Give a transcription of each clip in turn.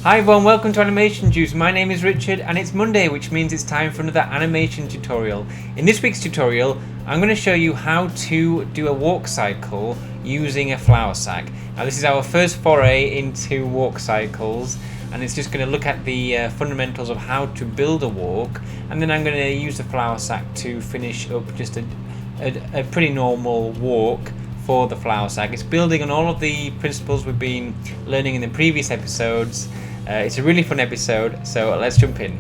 Hi everyone, welcome to Animation Juice. My name is Richard and it's Monday, which means it's time for another animation tutorial. In this week's tutorial, I'm going to show you how to do a walk cycle using a flour sack. Now this is our first foray into walk cycles, and it's just going to look at the fundamentals of how to build a walk, and then I'm going to use the flour sack to finish up just a pretty normal walk for the flour sack. It's building on all of the principles we've been learning in the previous episodes. It's a really fun episode, so let's jump in.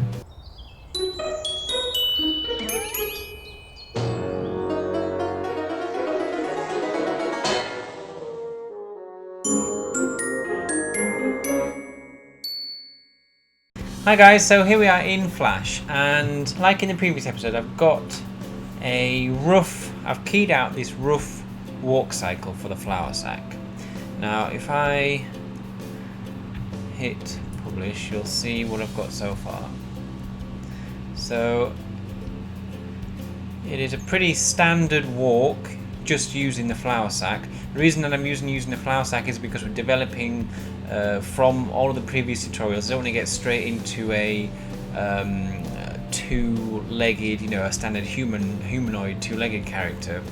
Hi guys, so here we are in Flash, and like in the previous episode, I've keyed out this rough walk cycle for the flour sack. Now if I hit publish, you'll see what I've got so far. So it is a pretty standard walk just using the flour sack. The reason that I'm using the flour sack is because we're developing from all of the previous tutorials. I don't want to get straight into a two-legged, a standard humanoid two-legged character,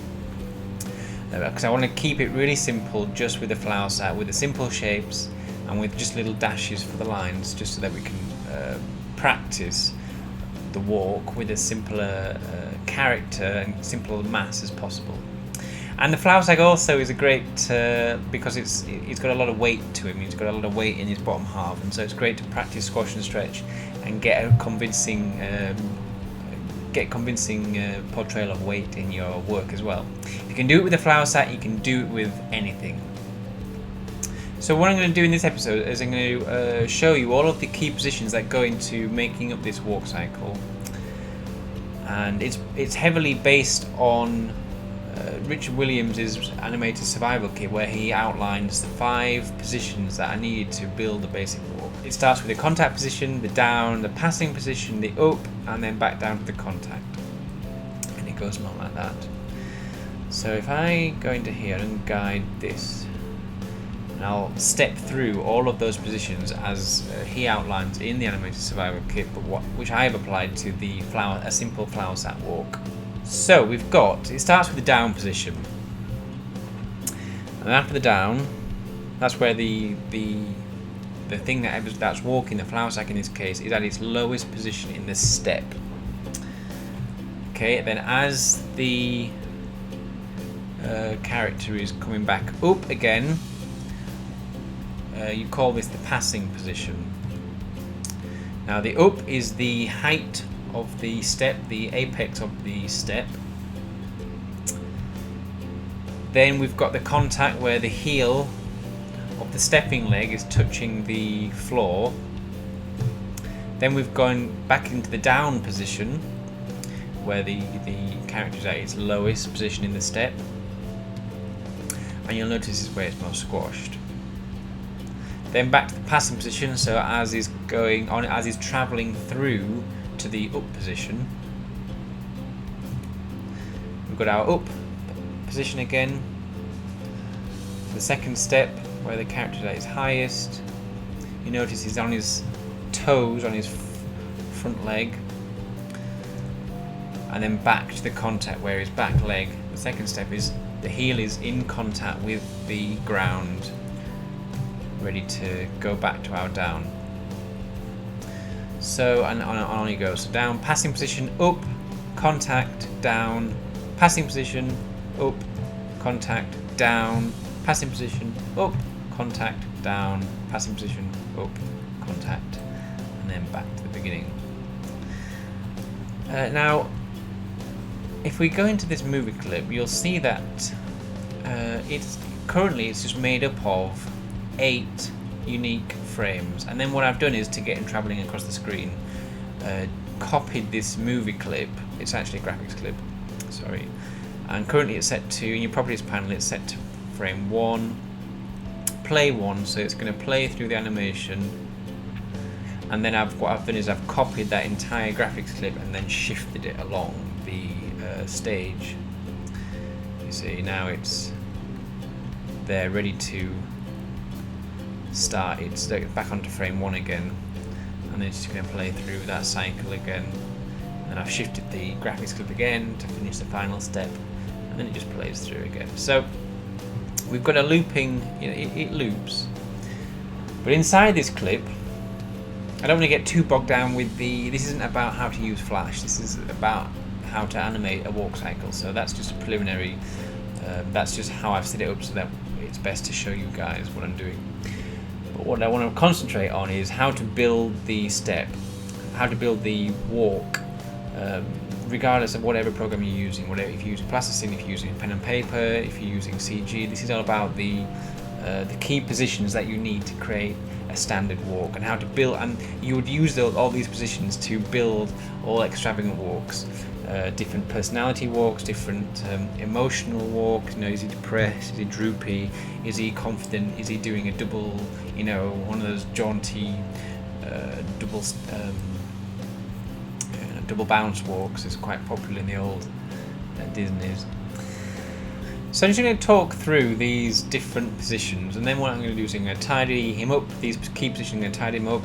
because I want to keep it really simple, just with the flour sack, with the simple shapes and with just little dashes for the lines, just so that we can practice the walk with a simpler character and simple mass as possible. And the flour sack also is a great because he's got a lot of weight to him. He's got a lot of weight in his bottom half, and so it's great to practice squash and stretch and get a convincing portrayal of weight in your work as well. If you can do it with the flour sack, you can do it with anything. So what I'm going to do in this episode is I'm going to show you all of the key positions that go into making up this walk cycle, and it's heavily based on Richard Williams' Animator survival kit, where he outlines the 5 positions that are needed to build a basic walk. It starts with the contact position, the down, the passing position, the up, and then back down to the contact, and it goes along like that. So if I go into here and guide this, and I'll step through all of those positions as he outlines in the Animator survival kit, but which I have applied to the a simple flour sack walk. So it starts with the down position, and after the down, that's where the thing that's walking, the flour sack in this case, is at its lowest position in the step. Okay, then as the character is coming back up again, you call this the passing position. Now the up is the height of the step, the apex of the step. Then we've got the contact, where the heel of the stepping leg is touching the floor. Then we've gone back into the down position, where the character is at its lowest position in the step, and you'll notice this is where it's most squashed. Then back to the passing position, so as he's travelling through to the up position, we've got our up position again. The second step, where the character is at its highest, you notice he's on his toes, on his front leg, and then back to the contact, where his back leg, the second step, is the heel is in contact with the ground, ready to go back to our down. So, and on he goes. So down, passing position, up, contact, down, passing position, up, contact, down, passing position, up, contact, down, passing position, up, contact, and then back to the beginning. Now, if we go into this movie clip, you'll see that it's just made up of 8 unique frames, and then what I've done is, to get him travelling across the screen, copied this movie clip. It's actually a graphics clip, sorry, and currently it's set to, in your properties panel, it's set to frame 1, play 1, so it's going to play through the animation, and then what I've done is I've copied that entire graphics clip and then shifted it along the stage. You see, now it's there ready to started. So back onto frame 1 again, and then it's just going to play through that cycle again. And I've shifted the graphics clip again to finish the final step, and then it just plays through again. So we've got a looping, you know, it loops. But inside this clip, I don't want to get too bogged down with this isn't about how to use Flash, this is about how to animate a walk cycle. So that's just a preliminary, that's just how I've set it up so that it's best to show you guys what I'm doing. But what I want to concentrate on is how to build the step, how to build the walk, regardless of whatever program you're using, whatever, if you're using plasticine, if you're using pen and paper, if you're using CG. This is all about the key positions that you need to create a standard walk, and how to build, and you would use all these positions to build all extravagant walks, different personality walks, different emotional walks. You know, is he depressed, is he droopy, is he confident, is he doing a double, you know, one of those jaunty double bounce walks is quite popular in the old Disneys. So I'm just going to talk through these different positions, and then what I'm going to do is I'm going to tidy him up, these key positions. I'm going to tidy him up,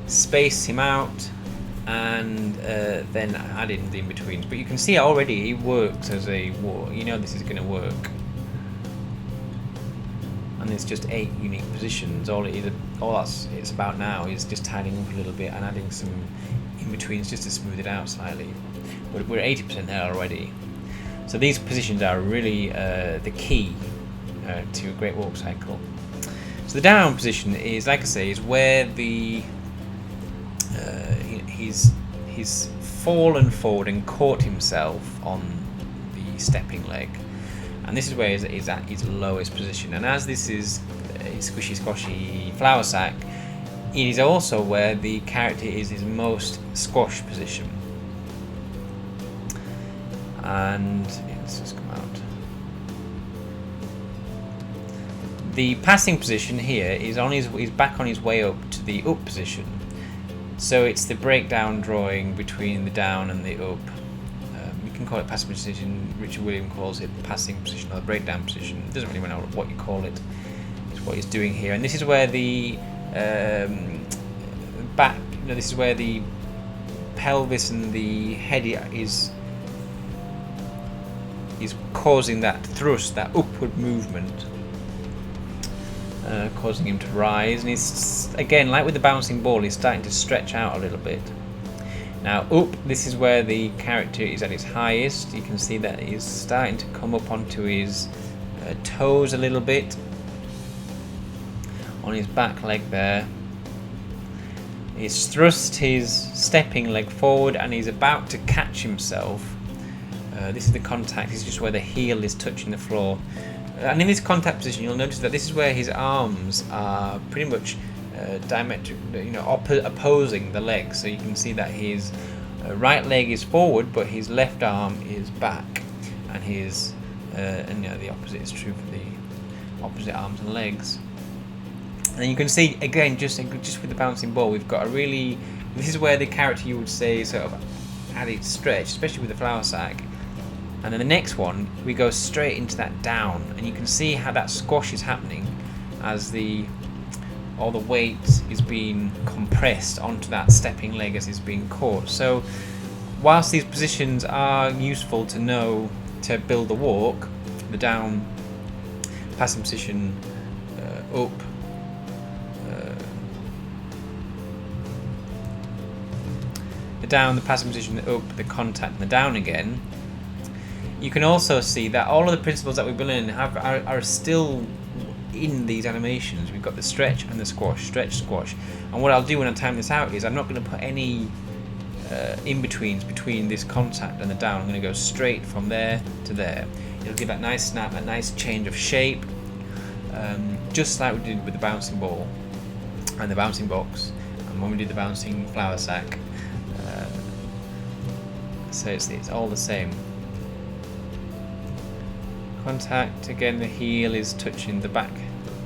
space him out, and then add in the in-betweens. But you can see already he works as a walk. You know this is going to work. And there's just 8 unique positions. All it's about now is just tidying up a little bit and adding some in-betweens just to smooth it out slightly. But we're 80% there already. So these positions are really the key to a great walk cycle. So the down position is, like I say, is where he's fallen forward and caught himself on the stepping leg, and this is where he's at his lowest position. And as this is a squishy squashy flour sack, it is also where the character is his most squash position. And let's just come out. The passing position here is he's back on his way up to the up position. So it's the breakdown drawing between the down and the up. You can call it passing position. Richard Williams calls it passing position or the breakdown position. It doesn't really matter what you call it. It's what he's doing here, and this is where the back. You know, this is where the pelvis and the head is causing that thrust, that upward movement, causing him to rise. And he's, again, like with the bouncing ball, he's starting to stretch out a little bit. Now up, this is where the character is at its highest. You can see that he's starting to come up onto his toes a little bit, on his back leg there. He's thrust his stepping leg forward and he's about to catch himself. This is the contact. This is just where the heel is touching the floor. And in this contact position, you'll notice that this is where his arms are pretty much diametric, you know, opposing the legs. So you can see that his right leg is forward, but his left arm is back, and his and you know, the opposite is true for the opposite arms and legs. And you can see again, just with the bouncing ball, we've got a really. This is where the character, you would say, sort of at its stretch, especially with the flour sack. And then the next one, we go straight into that down, and you can see how that squash is happening as all the weight is being compressed onto that stepping leg as it's being caught. So whilst these positions are useful to know to build the walk, the down, passing position, up, the down, the passing position, the up, the contact, and the down again, you can also see that all of the principles that we're building are still in these animations. We've got the stretch and the squash, stretch, squash. And what I'll do when I time this out is I'm not going to put any in-betweens between this contact and the down. I'm going to go straight from there to there. It'll give that nice snap, a nice change of shape, just like we did with the bouncing ball and the bouncing box, and when we did the bouncing flour sack. So it's all the same. Contact, again, the heel is touching the back,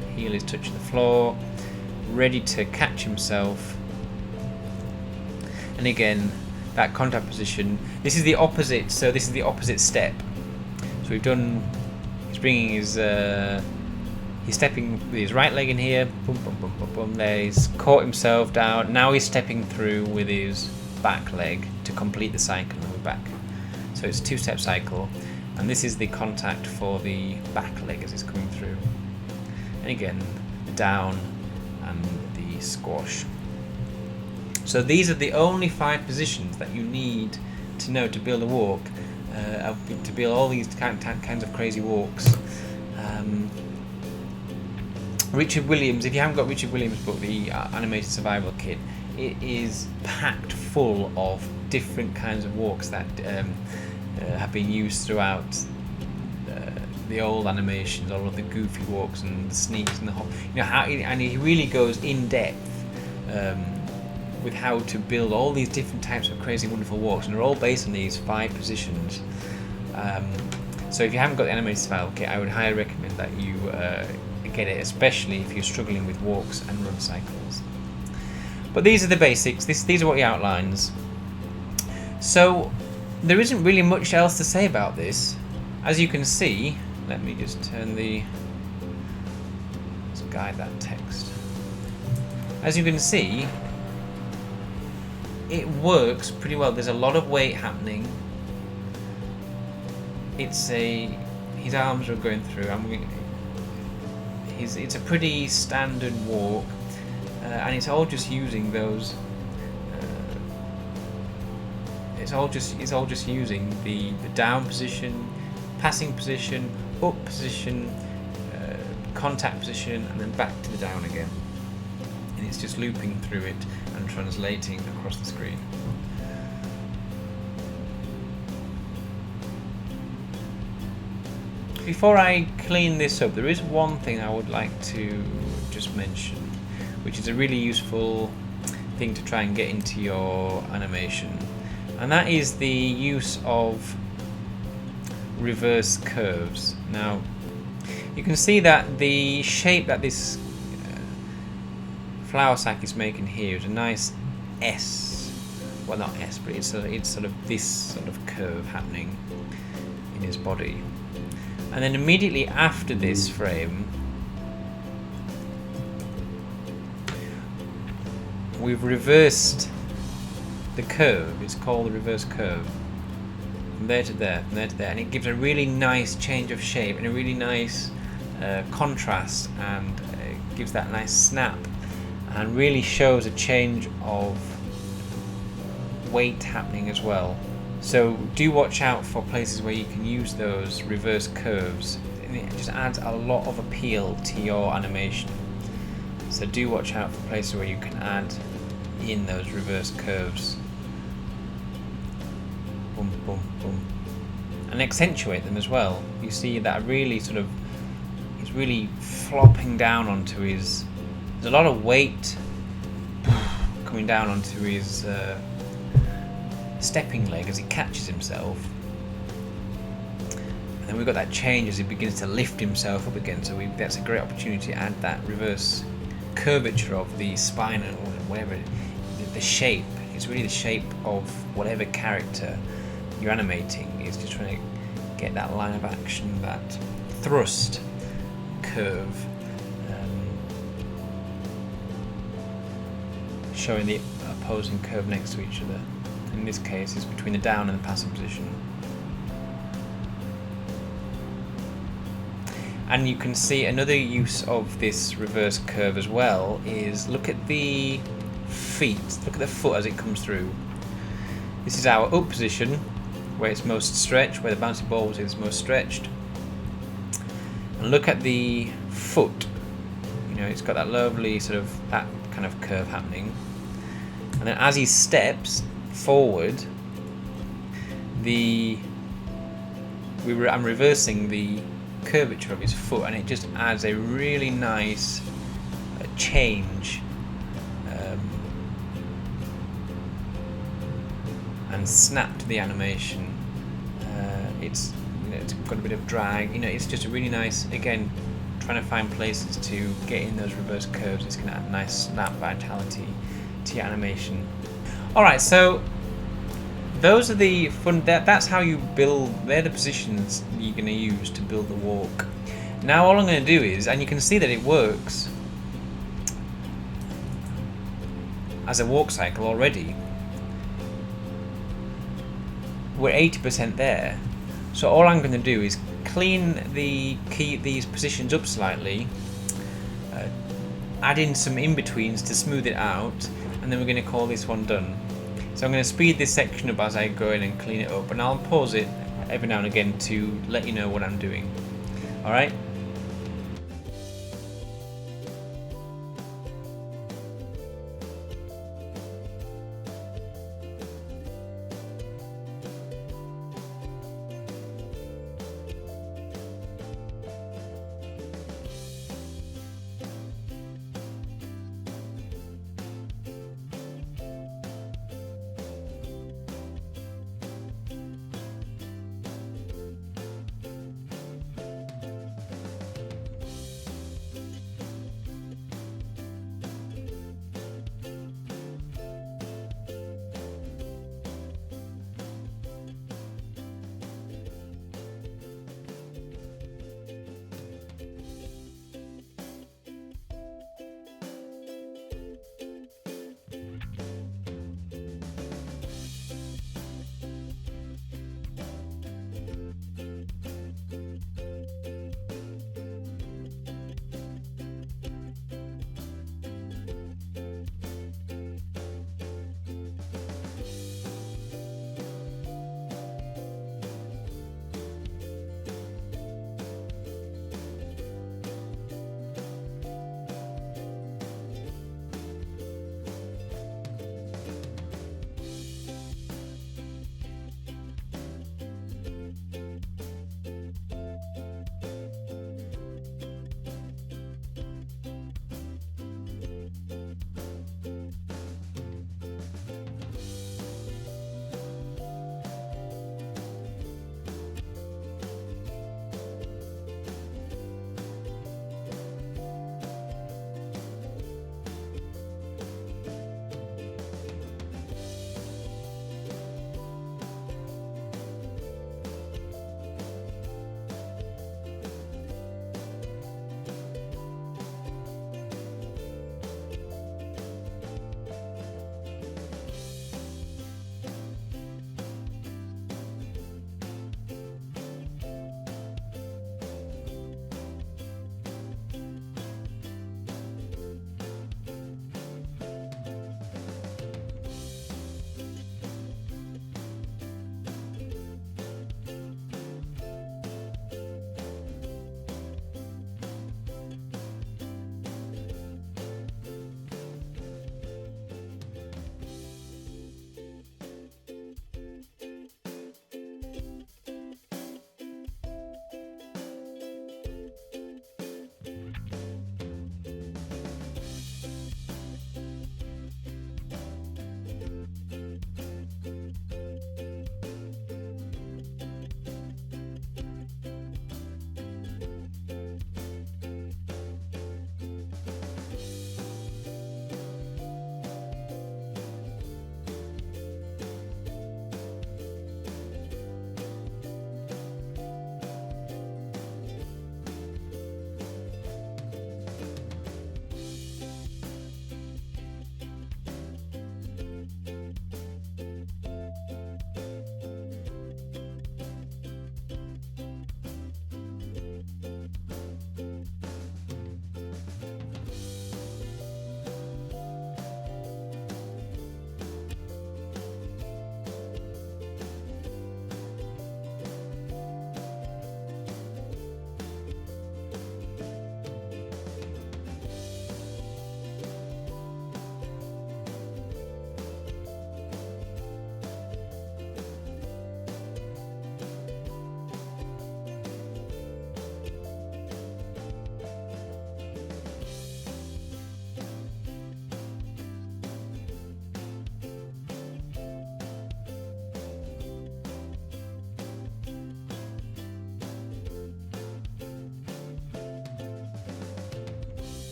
the heel is touching the floor, ready to catch himself. And again, that contact position, this is the opposite, so this is the opposite step. So we've done, he's bringing his He's stepping with his right leg in here, boom, boom, boom, boom, boom. There, he's caught himself down. Now he's stepping through with his back leg to complete the cycle, and we're back. So it's a 2-step cycle, and this is the contact for the back leg as it's coming through. And again, the down and the squash. So these are the only 5 positions that you need to know to build a walk, to build all these kinds of crazy walks. Richard Williams, if you haven't got Richard Williams' book, the Animated Survival Kit, it is packed full of different kinds of walks that have been used throughout the old animations, all of the goofy walks and the sneaks and the hop. And he really goes in depth with how to build all these different types of crazy, wonderful walks, and they're all based on these 5 positions. So if you haven't got the Animated Survival Kit, I would highly recommend that you get it, especially if you're struggling with walks and run cycles. But these are the basics. These are what he outlines. So there isn't really much else to say about this. As you can see, let me just turn let's guide that text. As you can see, it works pretty well. There's a lot of weight happening. His arms are going through. It's a pretty standard walk, and it's all just using those. It's all just using the down position, passing position, up position, contact position, and then back to the down again. And it's just looping through it and translating across the screen. Before I clean this up, there is one thing I would like to just mention, which is a really useful thing to try and get into your animation, and that is the use of reverse curves. Now, you can see that the shape that this flower sack is making here is a nice S. Well, not S, but it's sort of this sort of curve happening in his body. And then immediately after this frame, we've reversed the curve. It's called the reverse curve. From there to there, from there to there. And it gives a really nice change of shape and a really nice contrast, and gives that nice snap, and really shows a change of weight happening as well. So do watch out for places where you can use those reverse curves. It just adds a lot of appeal to your animation. So do watch out for places where you can add in those reverse curves. Boom, boom, boom. And accentuate them as well. You see that really he's really flopping down onto his, there's a lot of weight coming down onto his stepping leg as he catches himself, and then we've got that change as he begins to lift himself up again. So that's a great opportunity to add that reverse curvature of the spine or whatever, the shape. It's really the shape of whatever character you're animating. It's just trying to get that line of action, that thrust curve, showing the opposing curve next to each other. In this case, it's between the down and the passing position. And you can see another use of this reverse curve as well is, look at the feet, look at the foot as it comes through. This is our up position, where it's most stretched, where the bouncy ball is most stretched. And look at the foot, it's got that lovely that kind of curve happening. And then as he steps forward, I'm reversing the curvature of his foot, and it just adds a really nice change and snap to the animation. It's got a bit of drag. It's just a really nice, again, trying to find places to get in those reverse curves. It's going to add a nice snap vitality to your animation. Alright, so those are the fun, that's how you build, they're the positions you're going to use to build the walk. Now all I'm going to do is, and you can see that it works as a walk cycle already. We're 80% there. So all I'm going to do is clean these positions up slightly, add in some in-betweens to smooth it out, and then we're going to call this one done. So I'm going to speed this section up as I go in and clean it up, and I'll pause it every now and again to let you know what I'm doing. Alright?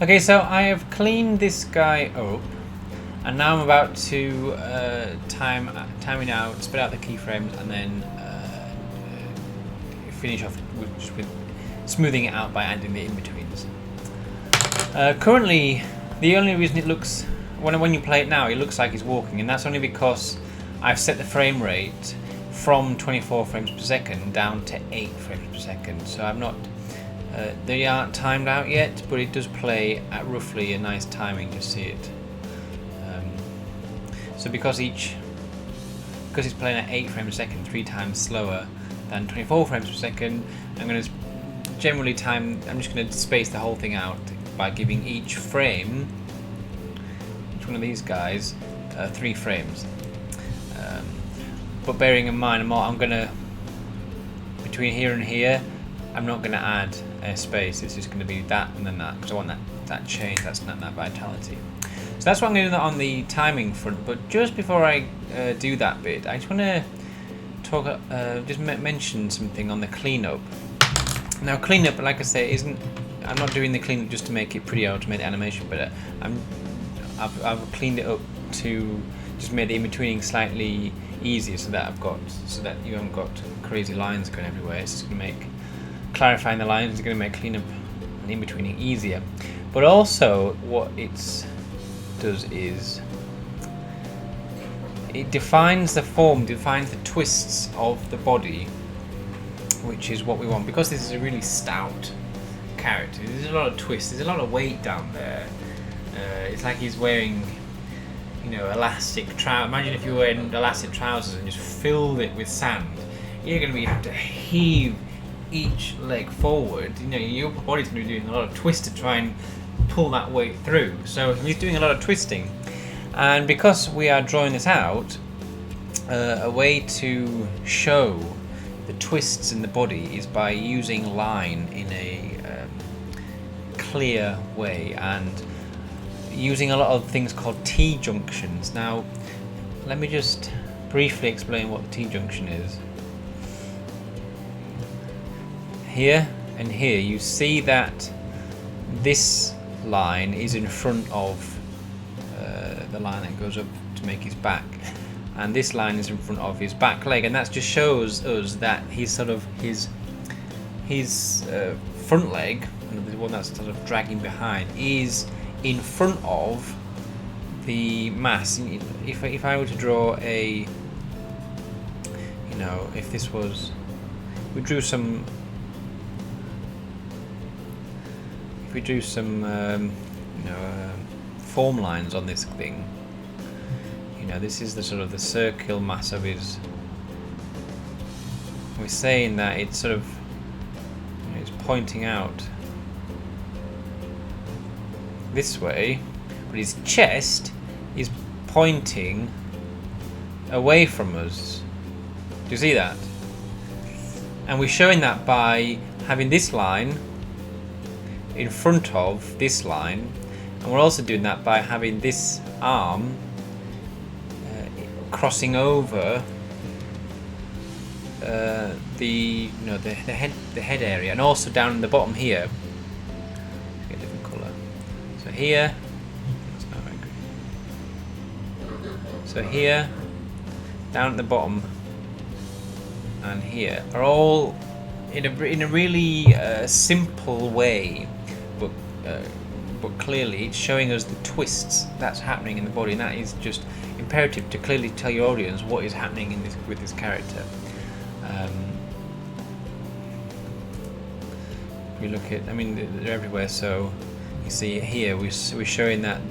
Okay, so I have cleaned this guy up, and now I'm about to timing out, spit out the keyframes, and then finish off with smoothing it out by adding the in-betweens. Currently, the only reason it looks, when you play it now, it looks like it's walking, and that's only because I've set the frame rate from 24 frames per second down to 8 frames per second. So I'm not, they aren't timed out yet, but it does play at roughly a nice timing to see it. So because it's playing at 8 frames per second, 3 times slower than 24 frames per second, I'm going to generally I'm just going to space the whole thing out by giving each frame, each one of these guys, 3 frames. But bearing in mind, I'm going to, between here and here, I'm not going to add a space. It's just going to be that and then that, because I want that change, that vitality. So that's what I'm going to do on the timing front. But just before I do that bit, I just want to talk, just mention something on the cleanup. Now, cleanup, like I say, I'm not doing the cleanup just to make it pretty or to make the animation better. I've cleaned it up to just make the in-betweening slightly easier, so that you haven't got crazy lines going everywhere. It's just going to make clarifying the lines is going to make cleanup and in-betweening easier. But also, what it does is it defines the form, defines the twists of the body, which is what we want, because this is a really stout character. There's a lot of twists, there's a lot of weight down there. It's like he's wearing, elastic trousers. Imagine if you were wearing elastic trousers and just filled it with sand. You're going to have to heave each leg forward. Your upper body's going to be doing a lot of twist to try and pull that weight through. So he's doing a lot of twisting, and because we are drawing this out, a way to show the twists in the body is by using line in a clear way and using a lot of things called T-junctions. Now, let me just briefly explain what the T-junction is. Here and here, you see that this line is in front of the line that goes up to make his back, and this line is in front of his back leg, and that just shows us that he's sort of his front leg, the one that's sort of dragging behind, is in front of the mass. If I were to draw a, if this was, we drew some form lines on this thing. This is the sort of the circular mass of his. We're saying that it's sort of, it's pointing out this way, but his chest is pointing away from us. Do you see that? And we're showing that by having this line in front of this line, and we're also doing that by having this arm crossing over the head area, and also down in the bottom here. Let's get a different colour. So here, that's not very good. So here, down at the bottom, and here are all in a really simple way, but clearly it's showing us the twists that's happening in the body, and that is just imperative to clearly tell your audience what is happening with this character. We look at, they're everywhere. So you see here we're showing that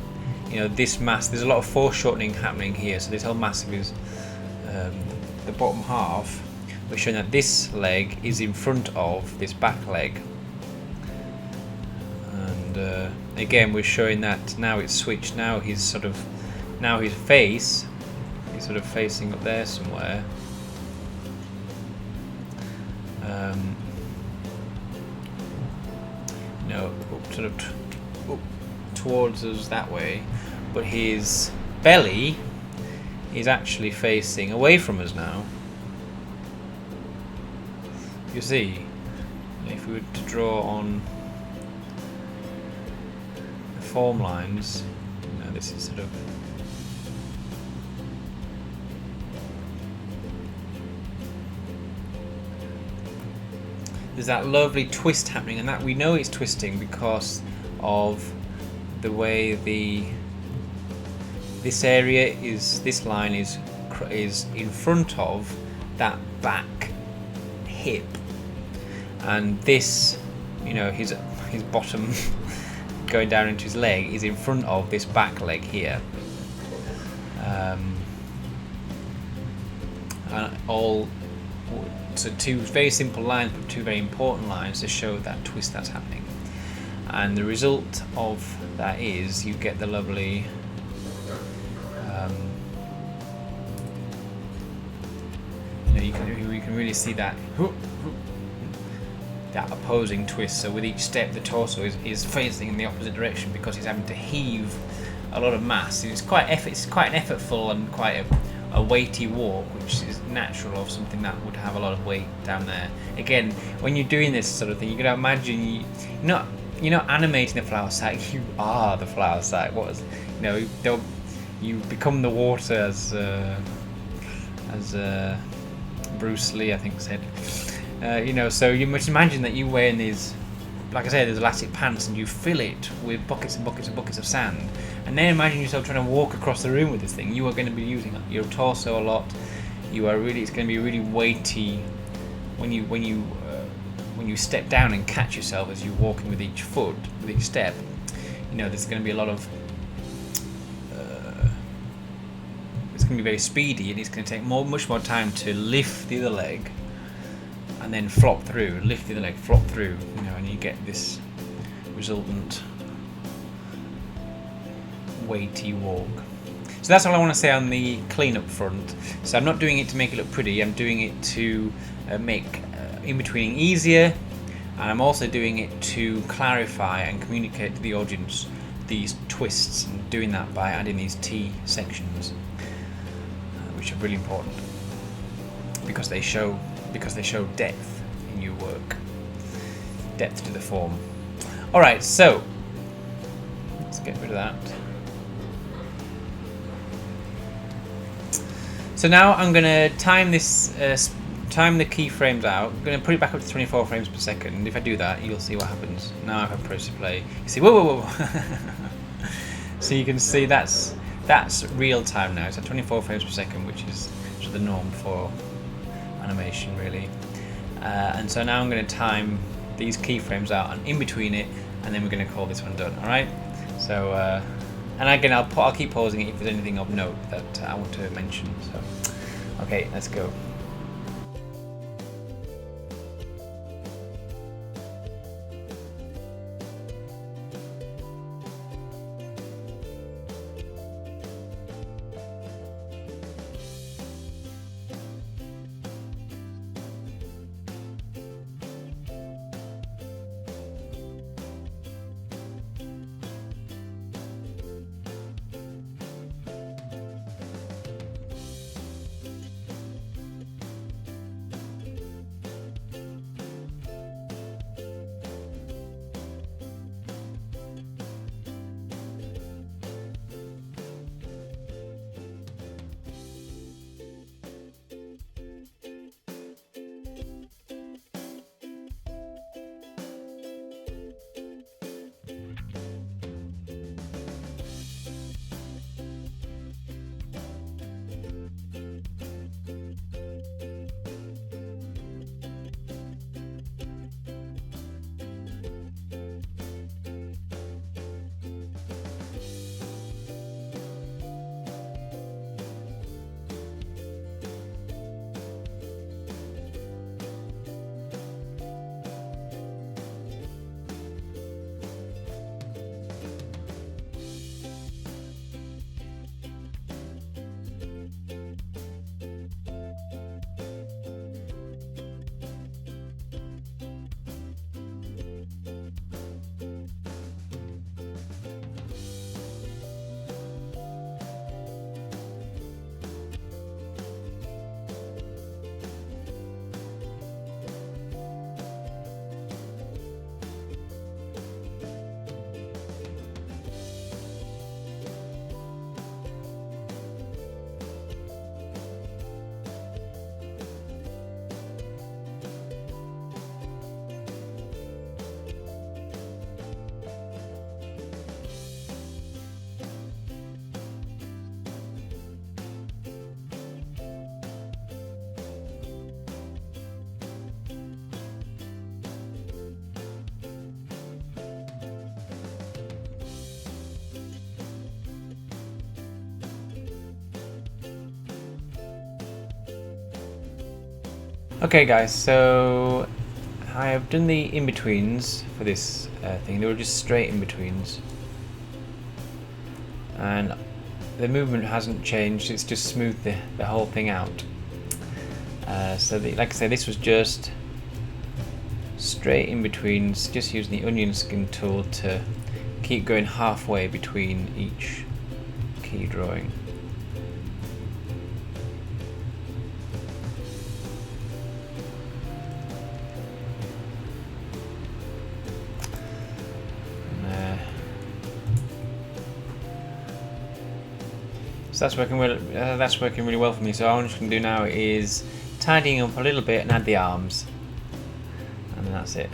this mass, there's a lot of foreshortening happening here. So this whole mass is the bottom half. We're showing that this leg is in front of this back leg, and again we're showing that now it's switched. Now his face is sort of facing up there somewhere. Up towards us that way, but his belly is actually facing away from us now. You see, if we were to draw on form lines. You know, this is sort of there's that lovely twist happening, and that we know it's twisting because of the way this line is in front of that back hip, and this, you know, his bottom going down into his leg is in front of this back leg here. So two very simple lines, but two very important lines to show that twist that's happening. And the result of that is you get the lovely you can really see that opposing twist. So with each step, the torso is facing in the opposite direction because he's having to heave a lot of mass. It's quite an effortful and quite a weighty walk, which is natural of something that would have a lot of weight down there. Again, when you're doing this sort of thing, you're gonna imagine you're not animating the flower sac. You are the flower sac. You become the water, as Bruce Lee, I think, said. So you must imagine that you wearing these, like I said, these elastic pants, and you fill it with buckets and buckets and buckets of sand. And then imagine yourself trying to walk across the room with this thing. You are going to be using your torso a lot. It's going to be really weighty when you step down and catch yourself as you're walking with each foot, with each step. There's going to be a lot of. It's going to be very speedy, and it's going to take much more time to lift the other leg, and then flop through. Lift the other leg, flop through. And you get this resultant weighty walk. So that's all I want to say on the clean up front. So I'm not doing it to make it look pretty, I'm doing it to make in-betweening easier, and I'm also doing it to clarify and communicate to the audience these twists, and doing that by adding these T sections, which are really important because they show depth in your work, depth to the form. Alright, so let's get rid of that. So now I'm going to time this, time the keyframes out. I'm going to put it back up to 24 frames per second. And if I do that, you'll see what happens. Now if I press play, you see, whoa. So you can see that's real time now. It's at 24 frames per second, which is the norm for animation, really. And so now I'm going to time these keyframes out and in between it, and then we're going to call this one done. All right. So. And again, I'll keep pausing it if there's anything of note that I want to mention. So, okay, let's go. Okay guys, so I have done the in-betweens for this thing. They were just straight in-betweens. And the movement hasn't changed, it's just smoothed the whole thing out. Like I say, this was just straight in-betweens, just using the onion skin tool to keep going halfway between each key drawing. So that's working really well for me. So all I'm just going to do now is tidying up a little bit and add the arms, and then that's it.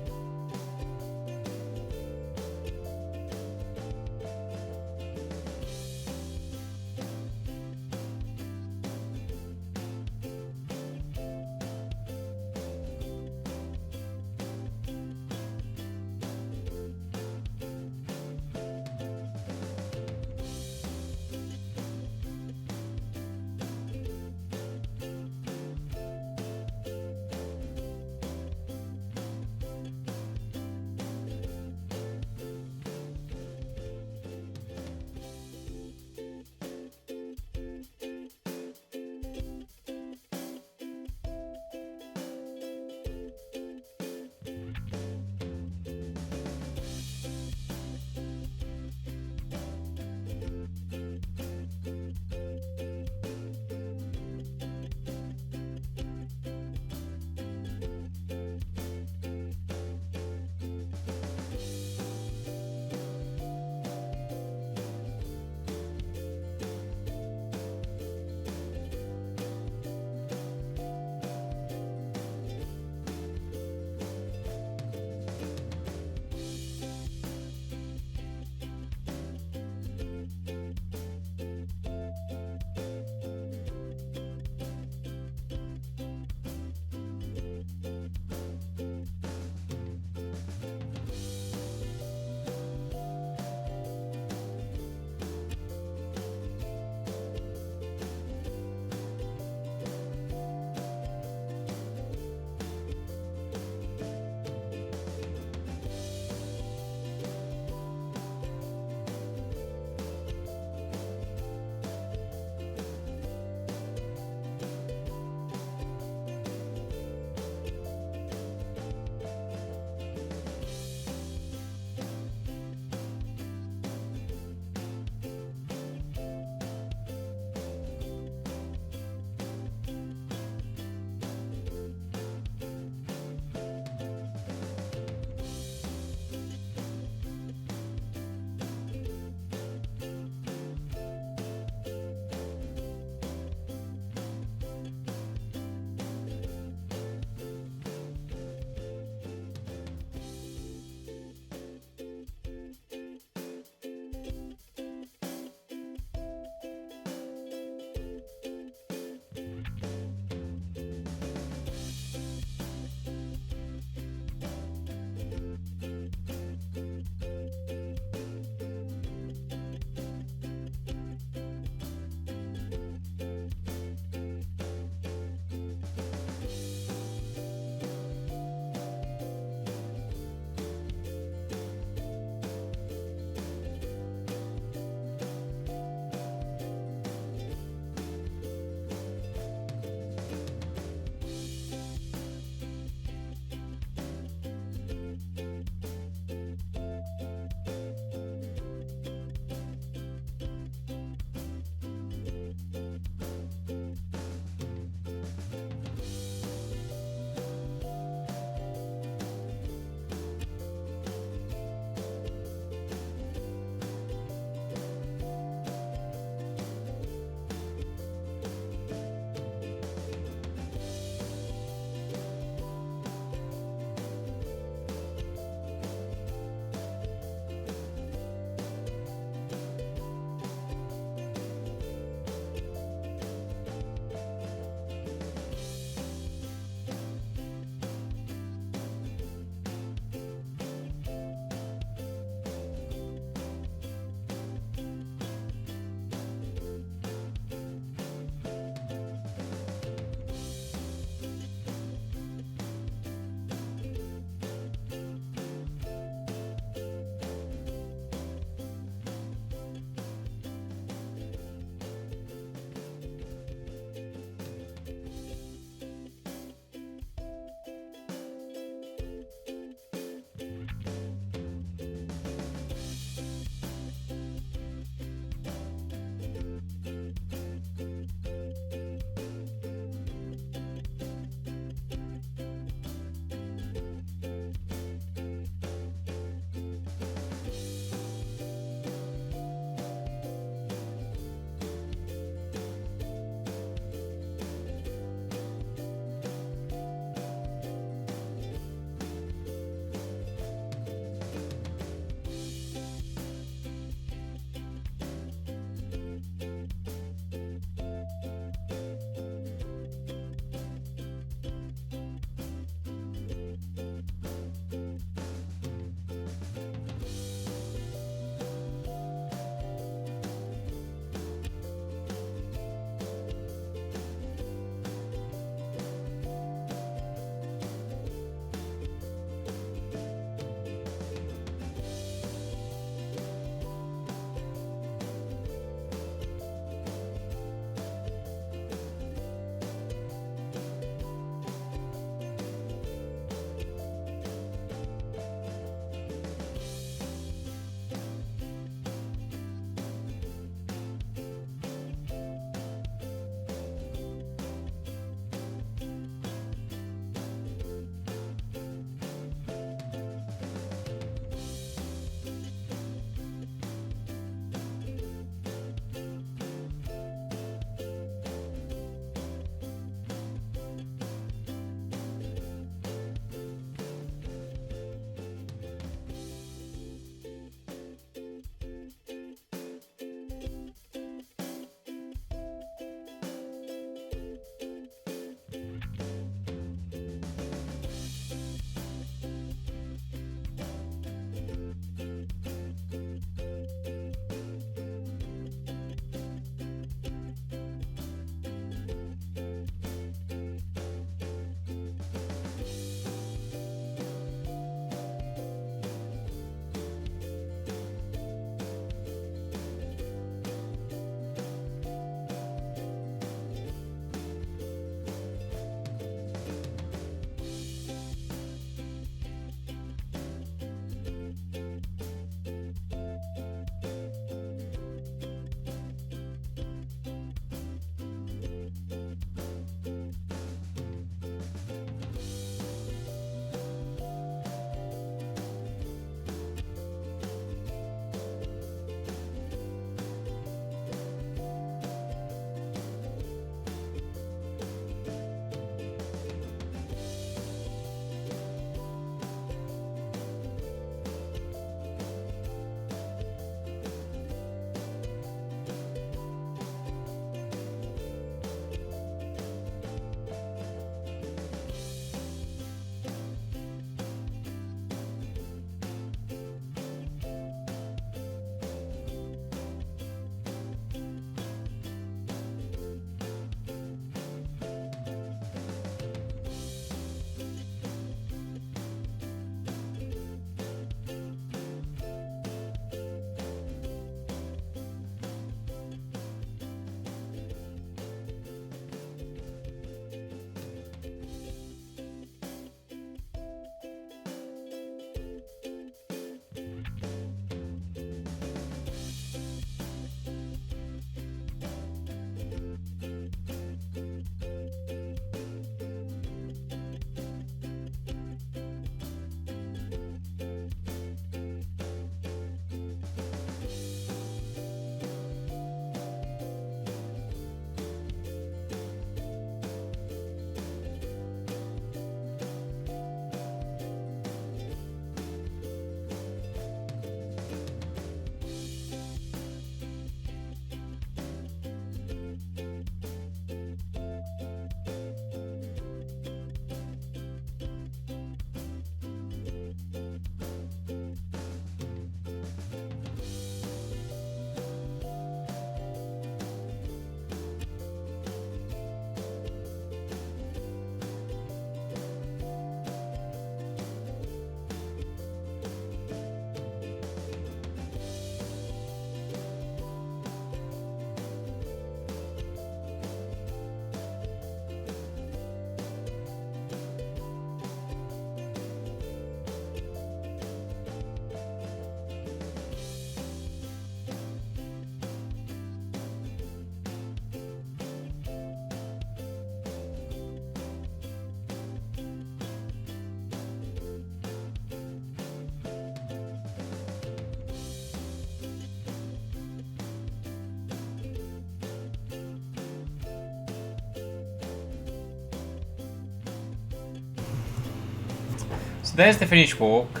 So there's the finished walk.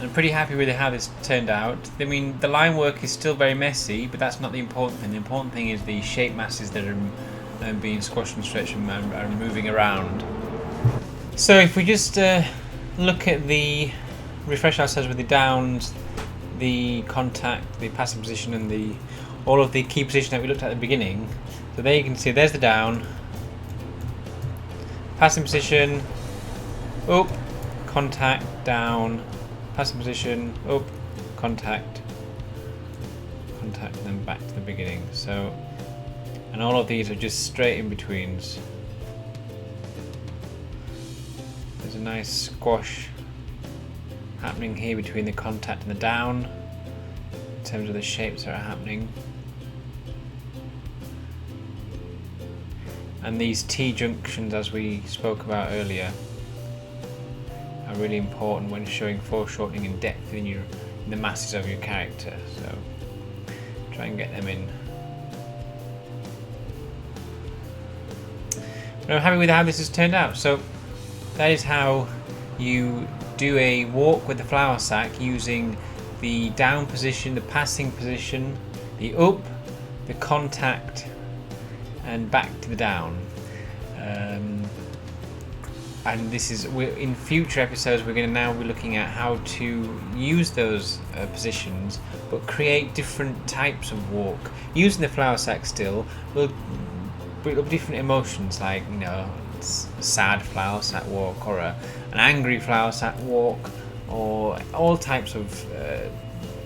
I'm pretty happy with how this turned out. I mean, the line work is still very messy, but that's not the important thing. The important thing is the shape masses that are being squashed and stretched and are moving around. So if we just look at refresh ourselves with the downs, the contact, the passing position, and all of the key position that we looked at the beginning. So there you can see there's the down, passing position, up, contact, down, passing position, up, contact, and then back to the beginning. So, and all of these are just straight in betweens. There's a nice squash happening here between the contact and the down in terms of the shapes that are happening. And these T-junctions, as we spoke about earlier, are really important when showing foreshortening and depth in the masses of your character. So try and get them in. But I'm happy with how this has turned out. So that is how you do a walk with the flour sack using the down position, the passing position, the up, the contact, and back to the down. And this is, in future episodes we're going to now be looking at how to use those positions but create different types of walk. Using the flour sack still, we'll bring up different emotions, like, you know, a sad flour sack walk, or an angry flour sack walk, or all types of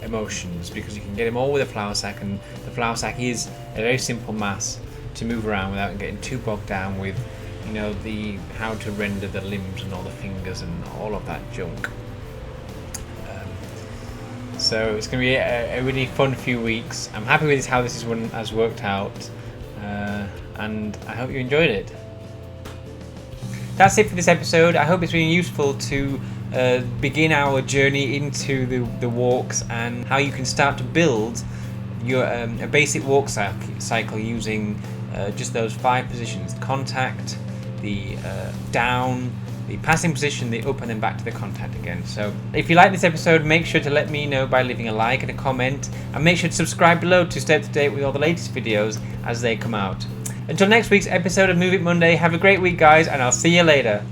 emotions, because you can get them all with a flour sack, and the flour sack is a very simple mass to move around without getting too bogged down with, you know, how to render the limbs and all the fingers and all of that junk. So it's going to be a really fun few weeks. I'm happy with how this has worked out, and I hope you enjoyed it. That's it for this episode. I hope it's been useful to begin our journey into the walks and how you can start to build your a basic walk cycle using just those 5 positions: contact, the down, the passing position, the up, and then back to the contact again. So if you like this episode, make sure to let me know by leaving a like and a comment, and make sure to subscribe below to stay up to date with all the latest videos as they come out. Until next week's episode of Move It Monday, have a great week, guys, and I'll see you later.